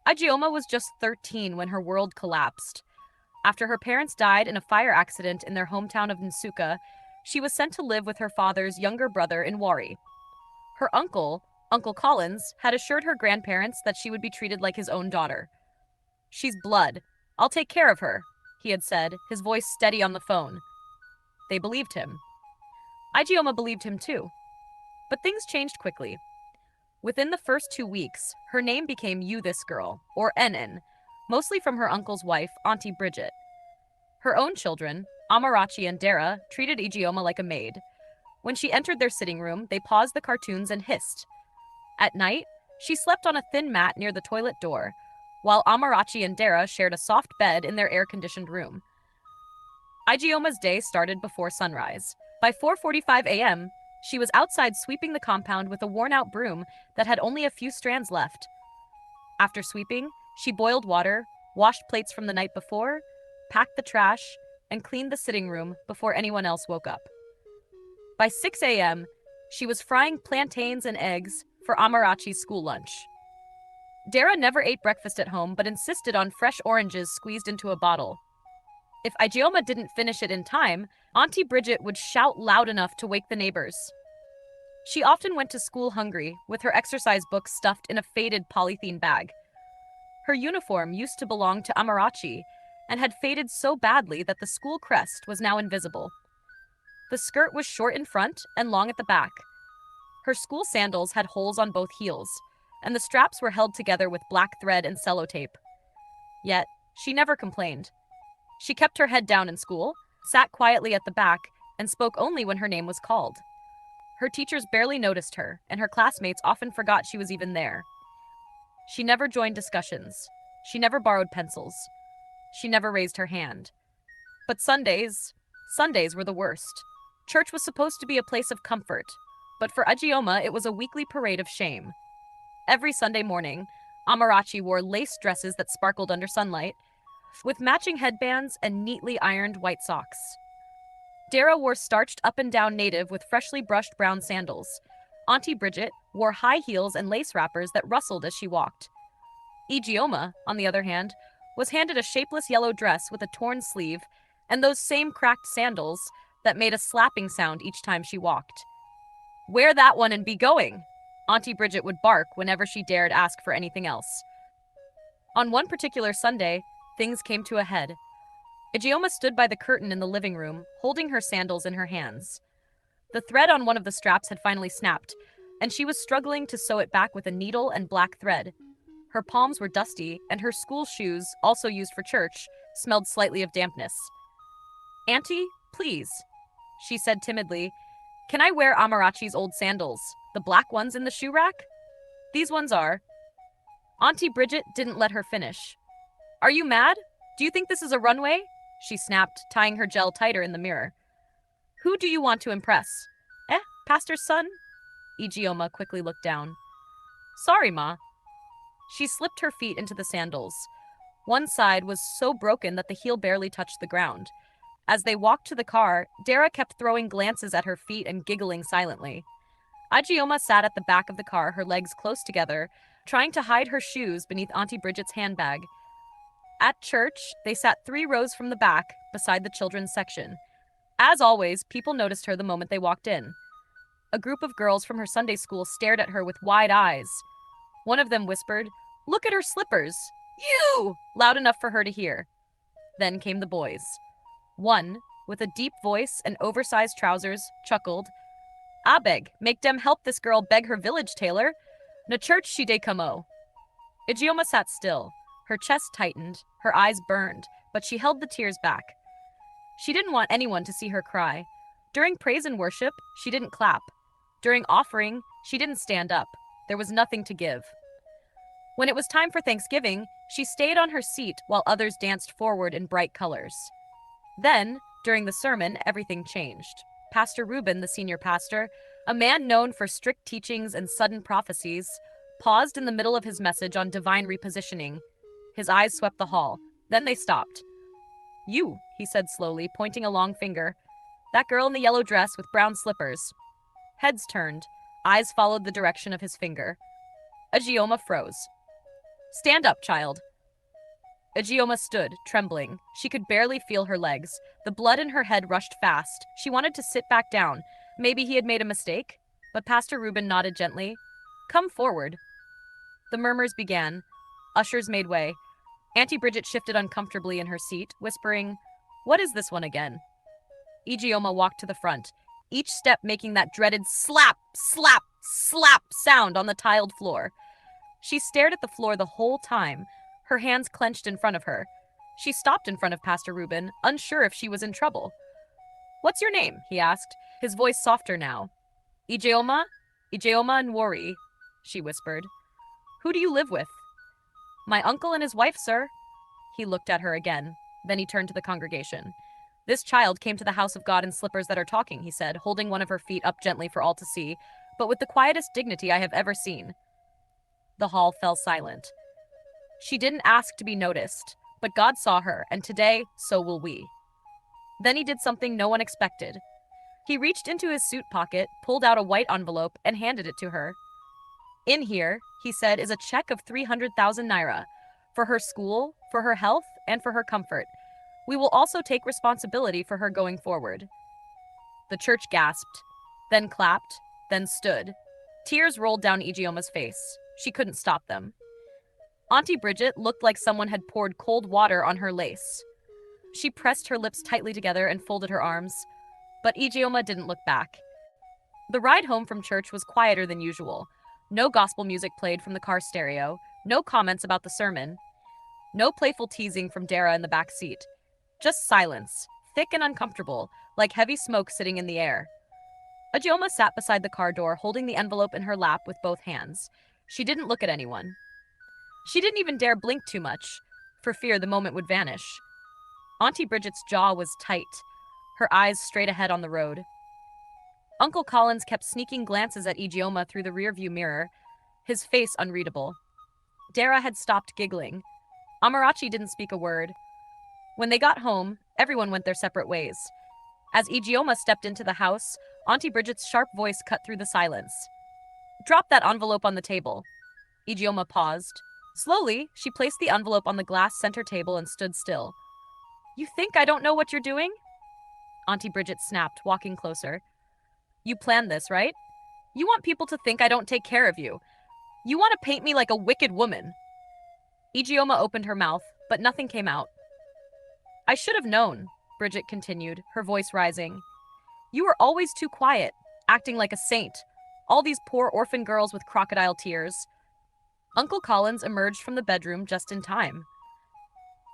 Ijeoma was just 13 when her world collapsed. After her parents died in a fire accident in their hometown of Nsuka, she was sent to live with her father's younger brother in Wari. Her uncle, Uncle Collins, had assured her grandparents that she would be treated like his own daughter. "She's blood. I'll take care of her," he had said, his voice steady on the phone. They believed him. Ijeoma believed him too. But things changed quickly. Within the first 2 weeks, her name became You This Girl, or NN, mostly from her uncle's wife, Auntie Bridget. Her own children, Amarachi and Dara, treated Ijeoma like a maid. When she entered their sitting room, they paused the cartoons and hissed. At night, she slept on a thin mat near the toilet door, while Amarachi and Dara shared a soft bed in their air-conditioned room. Ijeoma's day started before sunrise. By 4:45 a.m., she was outside sweeping the compound with a worn-out broom that had only a few strands left. After sweeping, she boiled water, washed plates from the night before, packed the trash, and cleaned the sitting room before anyone else woke up. By 6 a.m., she was frying plantains and eggs for Amarachi's school lunch. Dara never ate breakfast at home but insisted on fresh oranges squeezed into a bottle. If Ijeoma didn't finish it in time, Auntie Bridget would shout loud enough to wake the neighbors. She often went to school hungry, with her exercise books stuffed in a faded polythene bag. Her uniform used to belong to Amarachi and had faded so badly that the school crest was now invisible. The skirt was short in front and long at the back. Her school sandals had holes on both heels, and the straps were held together with black thread and sellotape. Yet, she never complained. She kept her head down in school, sat quietly at the back, and spoke only when her name was called. Her teachers barely noticed her, and her classmates often forgot she was even there. She never joined discussions. She never borrowed pencils. She never raised her hand. But Sundays were the worst. Church was supposed to be a place of comfort, but for Ijeoma, it was a weekly parade of shame. Every Sunday morning, Amarachi wore lace dresses that sparkled under sunlight, with matching headbands and neatly ironed white socks. Dara wore starched up-and-down native with freshly brushed brown sandals. Auntie Bridget wore high heels and lace wrappers that rustled as she walked. Ijeoma, on the other hand, was handed a shapeless yellow dress with a torn sleeve and those same cracked sandals that made a slapping sound each time she walked. "Wear that one and be going!" Auntie Bridget would bark whenever she dared ask for anything else. On one particular Sunday, things came to a head. Ijeoma stood by the curtain in the living room, holding her sandals in her hands. The thread on one of the straps had finally snapped, and she was struggling to sew it back with a needle and black thread. Her palms were dusty, and her school shoes, also used for church, smelled slightly of dampness. "Auntie, please," she said timidly, "can I wear Amarachi's old sandals, the black ones in the shoe rack? These ones are." Auntie Bridget didn't let her finish. "Are you mad? Do you think this is a runway?" she snapped, tying her gel tighter in the mirror. "Who do you want to impress? Pastor's son?" Ijeoma quickly looked down. "Sorry, Ma." She slipped her feet into the sandals. One side was so broken that the heel barely touched the ground. As they walked to the car, Dara kept throwing glances at her feet and giggling silently. Ijeoma sat at the back of the car, her legs close together, trying to hide her shoes beneath Auntie Bridget's handbag. At church, they sat 3 rows from the back, beside the children's section. As always, people noticed her the moment they walked in. A group of girls from her Sunday school stared at her with wide eyes. One of them whispered, "Look at her slippers! You!" loud enough for her to hear. Then came the boys. One, with a deep voice and oversized trousers, chuckled, "Abeg, make dem help this girl beg her village tailor. Na church she dey come o." Ijeoma sat still. Her chest tightened, her eyes burned, but she held the tears back. She didn't want anyone to see her cry. During praise and worship, she didn't clap. During offering, she didn't stand up. There was nothing to give. When it was time for Thanksgiving, she stayed on her seat while others danced forward in bright colors. Then, during the sermon, everything changed. Pastor Reuben, the senior pastor, a man known for strict teachings and sudden prophecies, paused in the middle of his message on divine repositioning. His eyes swept the hall. Then they stopped. "You," he said slowly, pointing a long finger. "That girl in the yellow dress with brown slippers." Heads turned. Eyes followed the direction of his finger. Ijeoma froze. Stand up, child. Ijeoma stood, trembling. She could barely feel her legs. The blood in her head rushed fast. She wanted to sit back down. Maybe he had made a mistake? But Pastor Reuben nodded gently. Come forward. The murmurs began. Ushers made way. Auntie Bridget shifted uncomfortably in her seat, whispering, What is this one again? Ijeoma walked to the front, each step making that dreaded slap, slap, slap sound on the tiled floor. She stared at the floor the whole time, her hands clenched in front of her. She stopped in front of Pastor Reuben, unsure if she was in trouble. What's your name? He asked, his voice softer now. Ijeoma? Ijeoma Nwori, she whispered. Who do you live with? My uncle and his wife, sir. He looked at her again. Then he turned to the congregation. This child came to the house of God in slippers that are talking, he said, holding one of her feet up gently for all to see, but with the quietest dignity I have ever seen. The hall fell silent. She didn't ask to be noticed, but God saw her, and today, so will we. Then he did something no one expected. He reached into his suit pocket, pulled out a white envelope, and handed it to her. In here, he said, is a check of 300,000 naira for her school, for her health, and for her comfort. We will also take responsibility for her going forward. The church gasped, then clapped, then stood. Tears rolled down Ijeoma's face. She couldn't stop them. Auntie Bridget looked like someone had poured cold water on her lace. She pressed her lips tightly together and folded her arms, but Ijeoma didn't look back. The ride home from church was quieter than usual. No gospel music played from the car stereo, no comments about the sermon, no playful teasing from Dara in the back seat. Just silence, thick and uncomfortable, like heavy smoke sitting in the air. Ijeoma sat beside the car door, holding the envelope in her lap with both hands. She didn't look at anyone. She didn't even dare blink too much, for fear the moment would vanish. Auntie Bridget's jaw was tight, her eyes straight ahead on the road. Uncle Collins kept sneaking glances at Ijeoma through the rearview mirror, his face unreadable. Dara had stopped giggling. Amarachi didn't speak a word. When they got home, everyone went their separate ways. As Ijeoma stepped into the house, Auntie Bridget's sharp voice cut through the silence. Drop that envelope on the table. Ijeoma paused. Slowly, she placed the envelope on the glass center table and stood still. You think I don't know what you're doing? Auntie Bridget snapped, walking closer. You planned this, right? You want people to think I don't take care of you. You want to paint me like a wicked woman. Ijeoma opened her mouth, but nothing came out. I should have known, Bridget continued, her voice rising. You were always too quiet, acting like a saint. All these poor orphan girls with crocodile tears. Uncle Collins emerged from the bedroom just in time.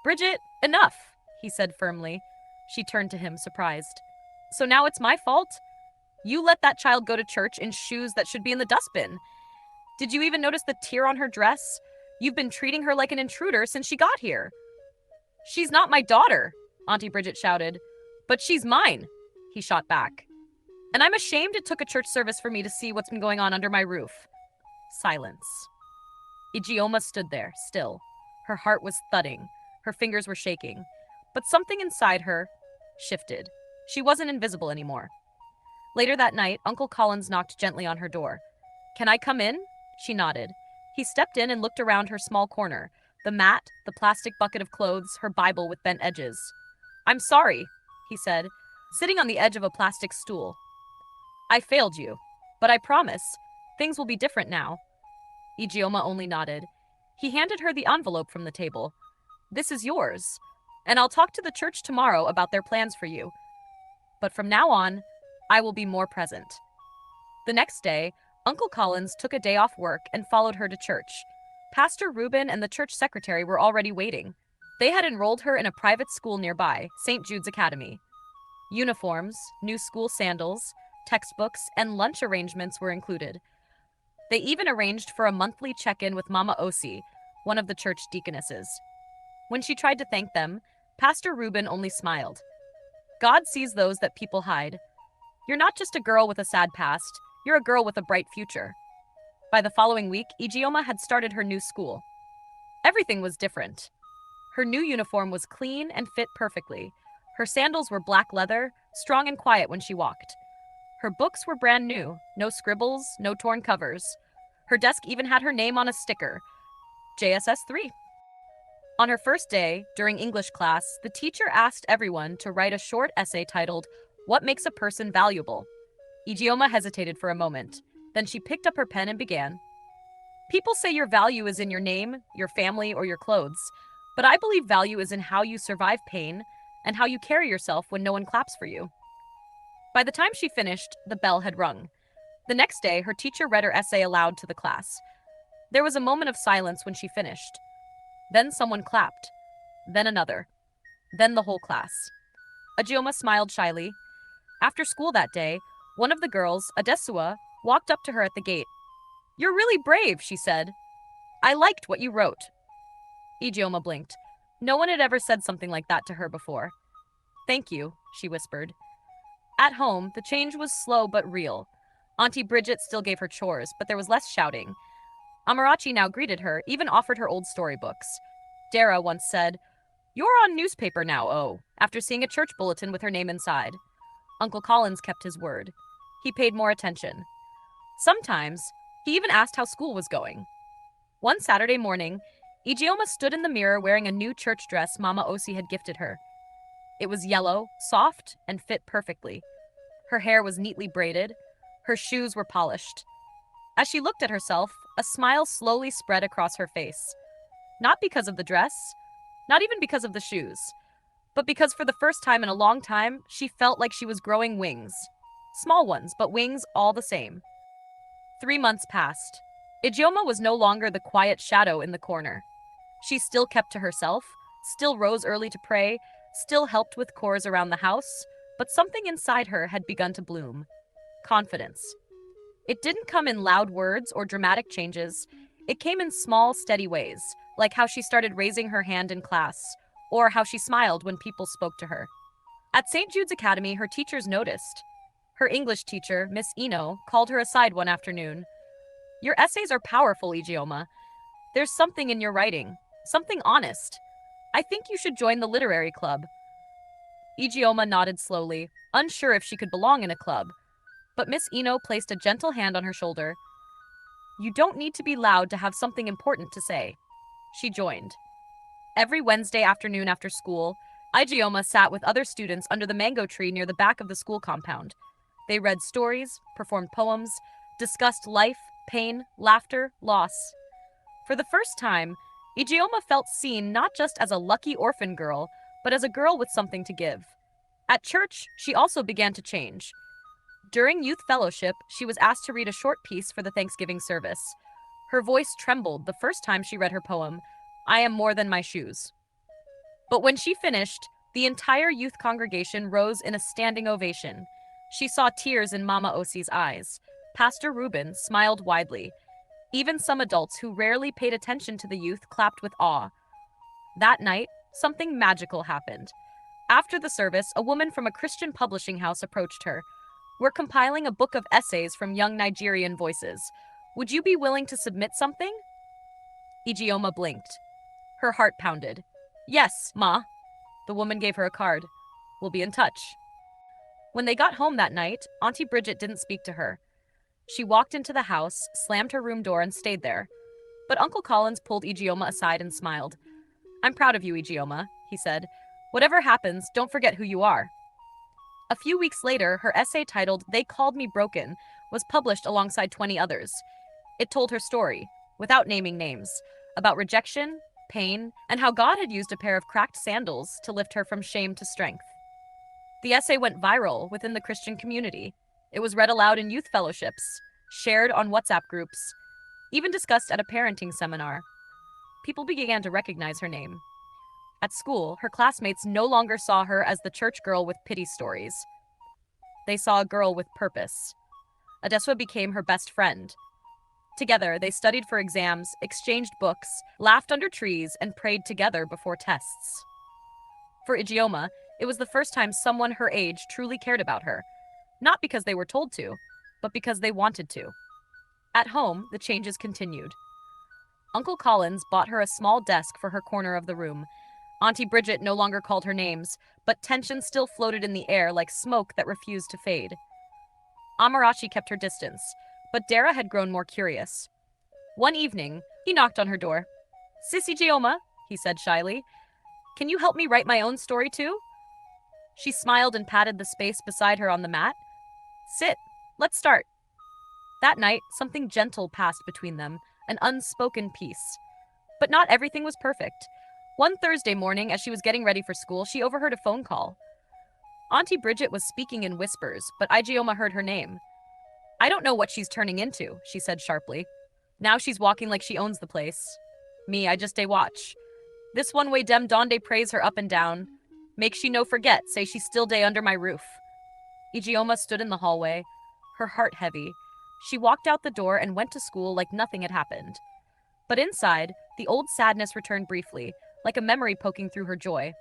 Bridget, enough, he said firmly. She turned to him, surprised. So now it's my fault? You let that child go to church in shoes that should be in the dustbin. Did you even notice the tear on her dress? You've been treating her like an intruder since she got here. She's not my daughter, Auntie Bridget shouted. But she's mine, he shot back. And I'm ashamed it took a church service for me to see what's been going on under my roof. Silence. Ijeoma stood there, still. Her heart was thudding. Her fingers were shaking. But something inside her shifted. She wasn't invisible anymore. Later that night, Uncle Collins knocked gently on her door. Can I come in? She nodded. He stepped in and looked around her small corner. The mat, the plastic bucket of clothes, her Bible with bent edges. I'm sorry, he said, sitting on the edge of a plastic stool. I failed you, but I promise, things will be different now. Ijeoma only nodded. He handed her the envelope from the table. This is yours, and I'll talk to the church tomorrow about their plans for you. But from now on, I will be more present. The next day, Uncle Collins took a day off work and followed her to church. Pastor Reuben and the church secretary were already waiting. They had enrolled her in a private school nearby, St. Jude's Academy. Uniforms, new school sandals, textbooks, and lunch arrangements were included. They even arranged for a monthly check-in with Mama Osi, one of the church deaconesses. When she tried to thank them, Pastor Reuben only smiled. God sees those that people hide. You're not just a girl with a sad past, you're a girl with a bright future. By the following week, Ijeoma had started her new school. Everything was different. Her new uniform was clean and fit perfectly. Her sandals were black leather, strong and quiet when she walked. Her books were brand new, no scribbles, no torn covers. Her desk even had her name on a sticker. JSS 3. On her first day, during English class, the teacher asked everyone to write a short essay titled, "What Makes a Person Valuable?" Ijeoma hesitated for a moment. Then she picked up her pen and began. People say your value is in your name, your family, or your clothes, but I believe value is in how you survive pain and how you carry yourself when no one claps for you. By the time she finished, the bell had rung. The next day, her teacher read her essay aloud to the class. There was a moment of silence when she finished. Then someone clapped. Then another. Then the whole class. Ijeoma smiled shyly. After school that day, one of the girls, Adesua, walked up to her at the gate. "You're really brave," she said. "I liked what you wrote." Ijeoma blinked. No one had ever said something like that to her before. "Thank you," she whispered. At home, the change was slow but real. Auntie Bridget still gave her chores, but there was less shouting. Amarachi now greeted her, even offered her old storybooks. Dara once said, "You're on newspaper now, oh," after seeing a church bulletin with her name inside. Uncle Collins kept his word. He paid more attention. Sometimes, he even asked how school was going. One Saturday morning, Ijeoma stood in the mirror wearing a new church dress Mama Osi had gifted her. It was yellow, soft, and fit perfectly. Her hair was neatly braided. Her shoes were polished. As she looked at herself, a smile slowly spread across her face. Not because of the dress, not even because of the shoes, but because for the first time in a long time, she felt like she was growing wings. Small ones, but wings all the same. 3 months passed. Ijeoma was no longer the quiet shadow in the corner. She still kept to herself, still rose early to pray, still helped with chores around the house, but something inside her had begun to bloom. Confidence. It didn't come in loud words or dramatic changes. It came in small, steady ways, like how she started raising her hand in class, or how she smiled when people spoke to her. At St. Jude's Academy, her teachers noticed. Her English teacher, Miss Eno, called her aside one afternoon. "Your essays are powerful, Ijeoma. There's something in your writing, something honest. I think you should join the literary club." Ijeoma nodded slowly, unsure if she could belong in a club. But Miss Eno placed a gentle hand on her shoulder. "You don't need to be loud to have something important to say." She joined. Every Wednesday afternoon after school, Ijeoma sat with other students under the mango tree near the back of the school compound. They read stories, performed poems, discussed life, pain, laughter, loss. For the first time, Ijeoma felt seen not just as a lucky orphan girl, but as a girl with something to give. At church, she also began to change. During youth fellowship, she was asked to read a short piece for the Thanksgiving service. Her voice trembled the first time she read her poem, "I Am More Than My Shoes." But when she finished, the entire youth congregation rose in a standing ovation. She saw tears in Mama Osi's eyes. Pastor Reuben smiled widely. Even some adults who rarely paid attention to the youth clapped with awe. That night, something magical happened. After the service, a woman from a Christian publishing house approached her. "We're compiling a book of essays from young Nigerian voices. Would you be willing to submit something?" Ijeoma blinked. Her heart pounded. "Yes, Ma." The woman gave her a card. "We'll be in touch." When they got home that night, Auntie Bridget didn't speak to her. She walked into the house, slammed her room door, and stayed there. But Uncle Collins pulled Ijeoma aside and smiled. "I'm proud of you, Ijeoma," he said. "Whatever happens, don't forget who you are." A few weeks later, her essay titled "They Called Me Broken" was published alongside 20 others. It told her story, without naming names, about rejection, pain, and how God had used a pair of cracked sandals to lift her from shame to strength. The essay went viral within the Christian community. It was read aloud in youth fellowships, shared on WhatsApp groups, even discussed at a parenting seminar. People began to recognize her name. At school, her classmates no longer saw her as the church girl with pity stories. They saw a girl with purpose. Adeswa became her best friend. Together, they studied for exams, exchanged books, laughed under trees, and prayed together before tests. For Ijeoma, it was the first time someone her age truly cared about her, not because they were told to, but because they wanted to. At home, the changes continued. Uncle Collins bought her a small desk for her corner of the room. Auntie Bridget no longer called her names, but tension still floated in the air like smoke that refused to fade. Amarachi kept her distance, but Dara had grown more curious. One evening, he knocked on her door. Sis Ijeoma, he said shyly, can you help me write my own story too? She smiled and patted the space beside her on the mat. Sit, let's start. That night, something gentle passed between them, an unspoken peace. But not everything was perfect. One Thursday morning, as she was getting ready for school, she overheard a phone call. Auntie Bridget was speaking in whispers, but Ijeoma heard her name. I don't know what she's turning into, she said sharply. Now she's walking like she owns the place. Me, I just day watch. This one way dem donde praise her up and down. Make she no forget, say she still day under my roof. Ijeoma stood in the hallway, her heart heavy. She walked out the door and went to school like nothing had happened. But inside, the old sadness returned briefly, like a memory poking through her joy.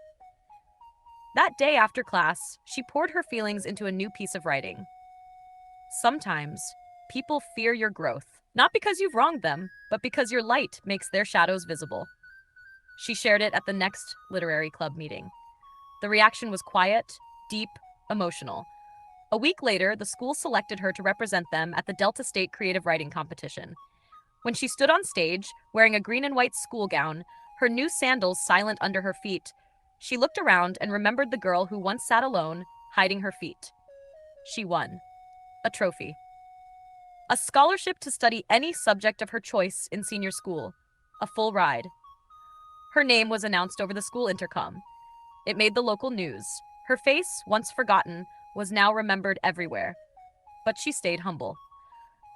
That day after class, she poured her feelings into a new piece of writing. Sometimes, people fear your growth, not because you've wronged them, but because your light makes their shadows visible. She shared it at the next literary club meeting. The reaction was quiet, deep, emotional. A week later, the school selected her to represent them at the Delta State Creative Writing Competition. When she stood on stage, wearing a green and white school gown, her new sandals silent under her feet, she looked around and remembered the girl who once sat alone, hiding her feet. She won. A trophy. A scholarship to study any subject of her choice in senior school. A full ride. Her name was announced over the school intercom. It made the local news. Her face, once forgotten, was now remembered everywhere. But she stayed humble.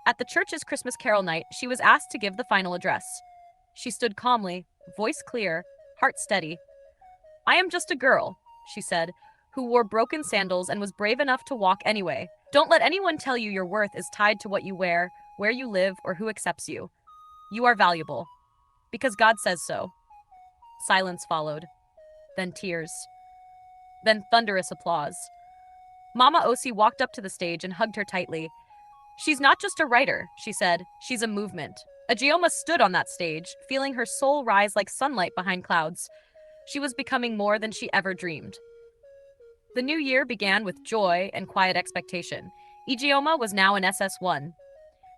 At the church's Christmas carol night, she was asked to give the final address. She stood calmly, voice clear, heart steady. I am just a girl, she said, who wore broken sandals and was brave enough to walk anyway. Don't let anyone tell you your worth is tied to what you wear, where you live, or who accepts you. You are valuable. Because God says so. Silence followed. Then tears. Then thunderous applause. Mama Osi walked up to the stage and hugged her tightly. She's not just a writer, she said. She's a movement. Ijeoma stood on that stage, feeling her soul rise like sunlight behind clouds. She was becoming more than she ever dreamed. The new year began with joy and quiet expectation. Ijeoma was now an SS1.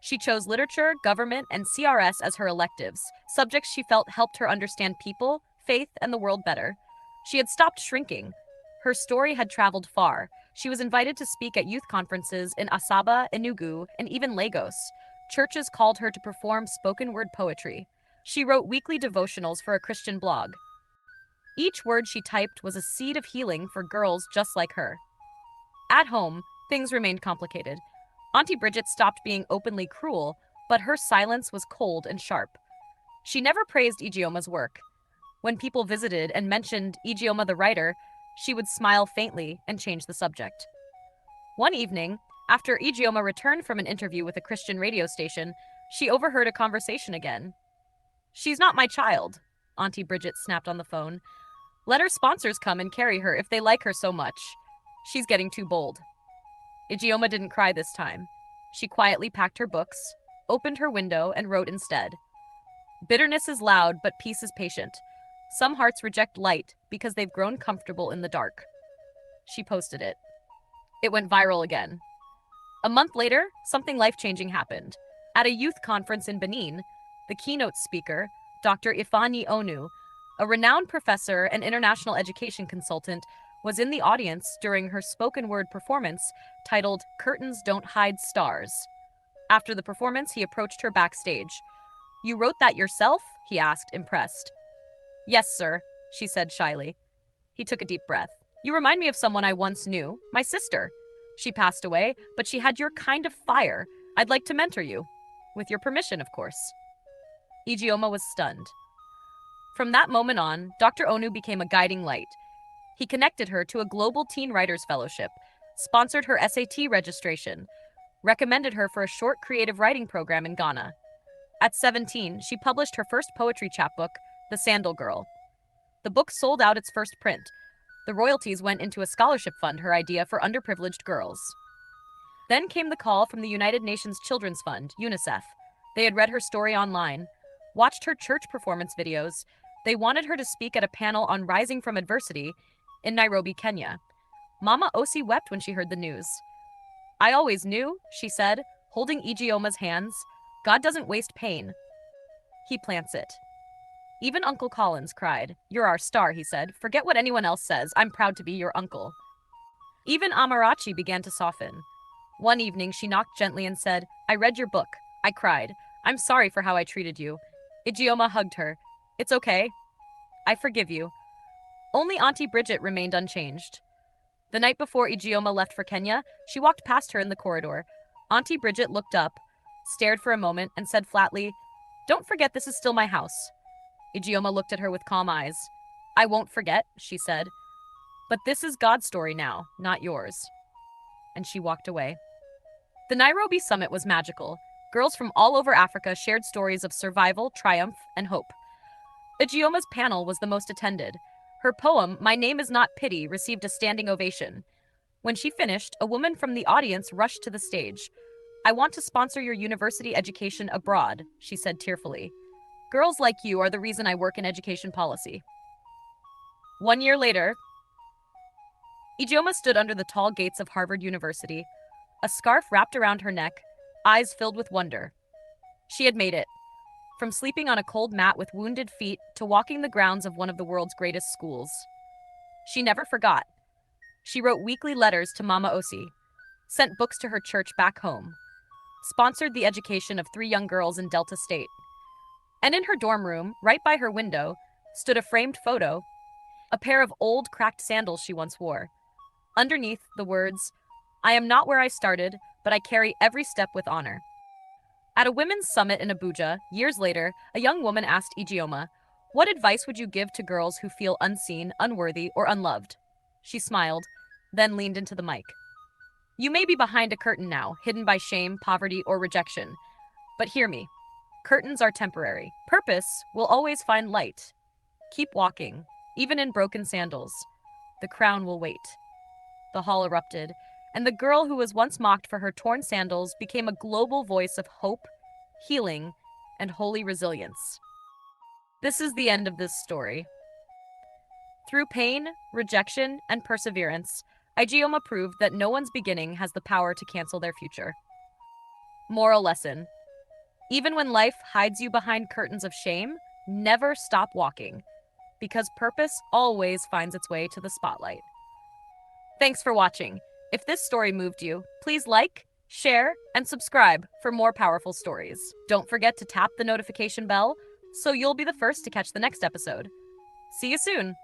She chose literature, government, and CRS as her electives, subjects she felt helped her understand people, faith, and the world better. She had stopped shrinking. Her story had traveled far. She was invited to speak at youth conferences in Asaba, Enugu, and even Lagos. Churches called her to perform spoken word poetry. She wrote weekly devotionals for a Christian blog. Each word she typed was a seed of healing for girls just like her. At home, things remained complicated. Auntie Bridget stopped being openly cruel, but her silence was cold and sharp. She never praised Ijeoma's work. When people visited and mentioned Ijeoma the writer, she would smile faintly and change the subject. One evening, after Ijeoma returned from an interview with a Christian radio station, she overheard a conversation again. She's not my child, Auntie Bridget snapped on the phone. Let her sponsors come and carry her if they like her so much. She's getting too bold. Ijeoma didn't cry this time. She quietly packed her books, opened her window, and wrote instead. Bitterness is loud, but peace is patient. Some hearts reject light because they've grown comfortable in the dark. She posted it. It went viral again. A month later, something life-changing happened. At a youth conference in Benin, the keynote speaker, Dr. Ifeanyi Onu, a renowned professor and international education consultant, was in the audience during her spoken word performance titled Curtains Don't Hide Stars. After the performance, he approached her backstage. You wrote that yourself? He asked, impressed. Yes, sir, she said shyly. He took a deep breath. You remind me of someone I once knew, my sister. She passed away, but she had your kind of fire. I'd like to mentor you. With your permission, of course. Ijeoma was stunned. From that moment on, Dr. Onu became a guiding light. He connected her to a global teen writers fellowship, sponsored her SAT registration, recommended her for a short creative writing program in Ghana. At 17, she published her first poetry chapbook, The Sandal Girl. The book sold out its first print. The royalties went into a scholarship fund, her idea for underprivileged girls. Then came the call from the United Nations Children's Fund, UNICEF. They had read her story online, watched her church performance videos. They wanted her to speak at a panel on rising from adversity in Nairobi, Kenya. Mama Osi wept when she heard the news. I always knew, she said, holding Ijeoma's hands, God doesn't waste pain. He plants it. Even Uncle Collins cried. "You're our star," he said. "Forget what anyone else says. I'm proud to be your uncle." Even Amarachi began to soften. One evening, she knocked gently and said, "I read your book." I cried. "I'm sorry for how I treated you." Ijeoma hugged her. "It's okay. I forgive you." Only Auntie Bridget remained unchanged. The night before Ijeoma left for Kenya, she walked past her in the corridor. Auntie Bridget looked up, stared for a moment, and said flatly, "Don't forget this is still my house." Ijeoma looked at her with calm eyes. "I won't forget," she said. "But this is God's story now, not yours." And she walked away. The Nairobi summit was magical. Girls from all over Africa shared stories of survival, triumph, and hope. Ijeoma's panel was the most attended. Her poem, "My Name Is Not Pity," received a standing ovation. When she finished, a woman from the audience rushed to the stage. "I want to sponsor your university education abroad," she said tearfully. "Girls like you are the reason I work in education policy." 1 year later, Ijeoma stood under the tall gates of Harvard University, a scarf wrapped around her neck, eyes filled with wonder. She had made it. From sleeping on a cold mat with wounded feet to walking the grounds of one of the world's greatest schools. She never forgot. She wrote weekly letters to Mama Osi, sent books to her church back home, sponsored the education of 3 young girls in Delta State. And in her dorm room, right by her window, stood a framed photo, a pair of old, cracked sandals she once wore. Underneath, the words, "I am not where I started, but I carry every step with honor." At a women's summit in Abuja, years later, a young woman asked Ijeoma, "What advice would you give to girls who feel unseen, unworthy, or unloved?" She smiled, then leaned into the mic. "You may be behind a curtain now, hidden by shame, poverty, or rejection. But hear me. Curtains are temporary. Purpose will always find light. Keep walking, even in broken sandals. The crown will wait." The hall erupted, and the girl who was once mocked for her torn sandals became a global voice of hope, healing, and holy resilience. This is the end of this story. Through pain, rejection, and perseverance, Ijeoma proved that no one's beginning has the power to cancel their future. Moral lesson: even when life hides you behind curtains of shame, never stop walking, because purpose always finds its way to the spotlight. Thanks for watching. If this story moved you, please like, share, and subscribe for more powerful stories. Don't forget to tap the notification bell so you'll be the first to catch the next episode. See you soon!